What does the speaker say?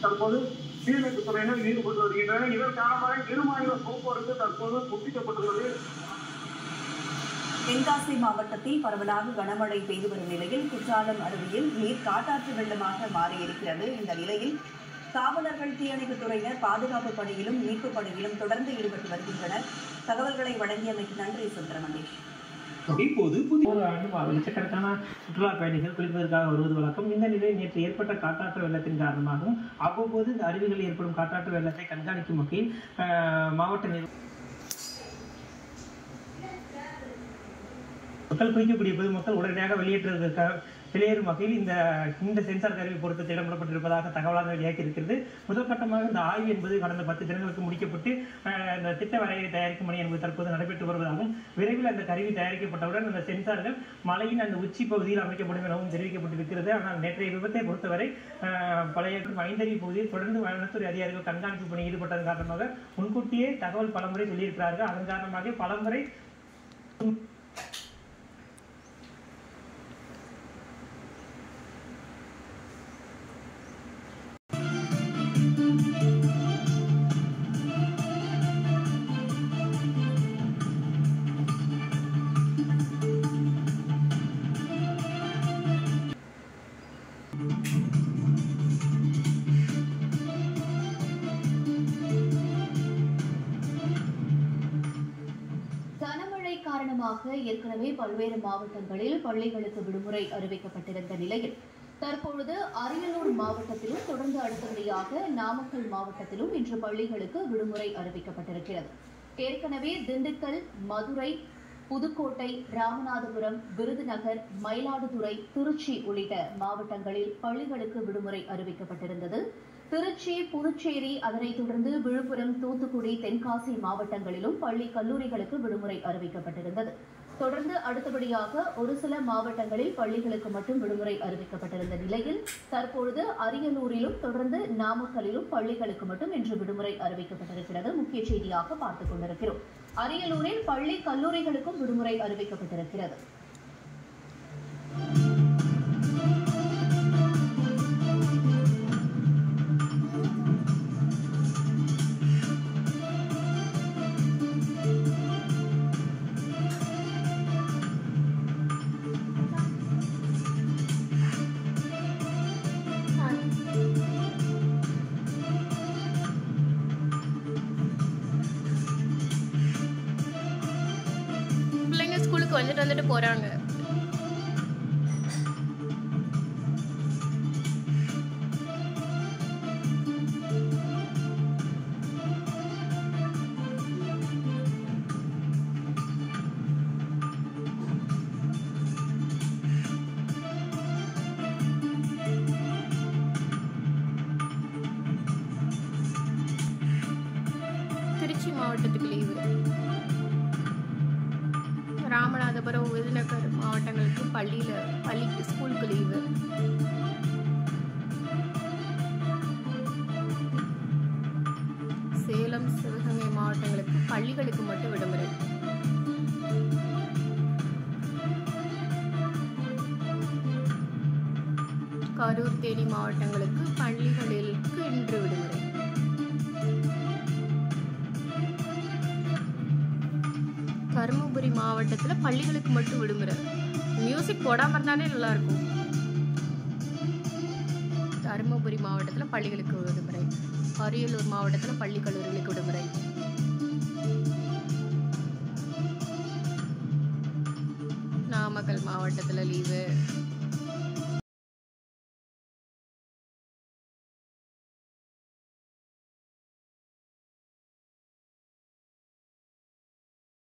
தற்போது சீர்திருத்த துறையினர் ஈடுபட்டு வருகின்றனர். இதன் காரணமாக இருமாநில போக்குவரத்து தற்போது துண்டிக்கப்பட்டுள்ளது. தென்காசி மாவட்டத்தில் பரவலாக கனமழை பெய்து வரும் நிலையில் குற்றாலம் அருவியில் நீர் காட்டாற்று வெள்ளமாக மாறியிருக்கிறது. இந்த நிலையில் காவலர்கள், தீயணைப்புத் துறையினர் பாதுகாப்பு பணியிலும் மீட்பு பணியிலும் தொடர்ந்து ஈடுபட்டு வருகின்றனர். தகவல்களை வழங்கியமைக்கு நன்றி சுந்தரமணேஷ். இப்போது ஒரு ஆண்டு லட்சக்கணக்கான சுற்றுலா பயணிகள் குளிப்பதற்காக வருவது வழக்கம். இந்த நிலையில் நேற்று ஏற்பட்ட காட்டாற்று வெள்ளத்தின் காரணமாகவும் அவ்வப்போது இந்த அருவிகளில் ஏற்படும் காட்டாற்று வெள்ளத்தை கண்காணிக்கும் வகையில் மாவட்ட மக்கள் குளிக்கக்கூடிய பொதுமக்கள் உடனடியாக வெளியேறும் வகையில் இந்த சென்சார் கருவி பொருத்த திட்டமிடப்பட்டிருப்பதாக தகவலாக வெளியாகி இருக்கிறது. முதல் கட்டமாக இந்த ஆய்வு என்பது கடந்த 10 தினங்களுக்கு முடிக்கப்பட்டு இந்த திட்ட வரைவை தயாரிக்கும் பணி என்பது தற்போது நடைபெற்று வருவதாகவும் விரைவில் அந்த கருவி தயாரிக்கப்பட்டவுடன் அந்த சென்சார்கள் மலையின் அந்த உச்சி பகுதியில் அமைக்கப்படும் எனவும் தெரிவிக்கப்பட்டிருக்கிறது. ஆனால் நேற்றைய விபத்தை பொறுத்தவரை பழைய ஐந்தருவி பகுதியில் தொடர்ந்து வனத்துறை அதிகாரிகள் கண்காணிப்பு பணி ஈடுபட்டதன் காரணமாக முன்கூட்டியே தகவல் பலமுறை சொல்லியிருக்கிறார்கள். அதன் காரணமாக பலமுறை கனமழை காரணமாக ஏற்கனவே பல்வேறு மாவட்டங்களில் பள்ளிகளுக்கு விடுமுறை அறிவிக்கப்பட்டிருந்த நிலையில் தற்பொழுது அரியலூர் மாவட்டத்திலும் தொடர்ந்து அடுத்தபடியாக நாமக்கல் மாவட்டத்திலும் இன்று பள்ளிகளுக்கு விடுமுறை அறிவிக்கப்பட்டிருக்கிறது. ஏற்கனவே திண்டுக்கல், மதுரை, புதுக்கோட்டை, ராமநாதபுரம், விருதுநகர், மயிலாடுதுறை, திருச்சி உள்ளிட்ட மாவட்டங்களில் பள்ளிகளுக்கு விடுமுறை அறிவிக்கப்பட்டிருந்தது. திருச்சி, புதுச்சேரி, அதனைத் தொடர்ந்து விழுப்புரம், தூத்துக்குடி, தென்காசி மாவட்டங்களிலும் பள்ளி கல்லூரிகளுக்கு விடுமுறை அறிவிக்கப்பட்டிருந்தது. தொடர்ந்து அடுத்தபடியாக ஒரு சில மாவட்டங்களில் பள்ளிகளுக்கு மட்டும் விடுமுறை அறிவிக்கப்பட்டிருந்த நிலையில் தற்பொழுது அரியலூரிலும் தொடர்ந்து நாமக்கலிலும் பள்ளிகளுக்கு மட்டும் இன்று விடுமுறை அறிவிக்கப்பட்டிருக்கிறது. முக்கிய செய்தியாக பார்த்துக் கொண்டிருக்கிறோம். அரியலூரில் பள்ளி கல்லூரிகளுக்கும் விடுமுறை அறிவிக்கப்பட்டிருக்கிறது. ஸ்கூலுக்கு வந்துட்டு போறாங்க. திருச்சி மாவட்டத்துக்கு லீவு. ராமநாதபுரம், விருதுநகர் மாவட்டங்களுக்கு பள்ளிக்கு ஸ்கூலுக்கு லீவு. சேலம், சிவகங்கை மாவட்டங்களுக்கு பள்ளிகளுக்கு மட்டும் விடுமுறை. கரூர், தேனி மாவட்டங்களுக்கு பள்ளிகளுக்கு இன்று விடுமுறை. தருமபுரி மாவட்டத்தில் பள்ளிகளுக்கு மட்டும் விடுமுறை. மியூசிக் போடாமல் இருந்தாலே நல்லா இருக்கும். தருமபுரி மாவட்டத்தில் பள்ளிகளுக்கு விடுமுறை. அரியலூர் மாவட்டத்தில் பள்ளி கல்லூரிகளுக்கு விடுமுறை. நாமக்கல் மாவட்டத்தில் லீவு.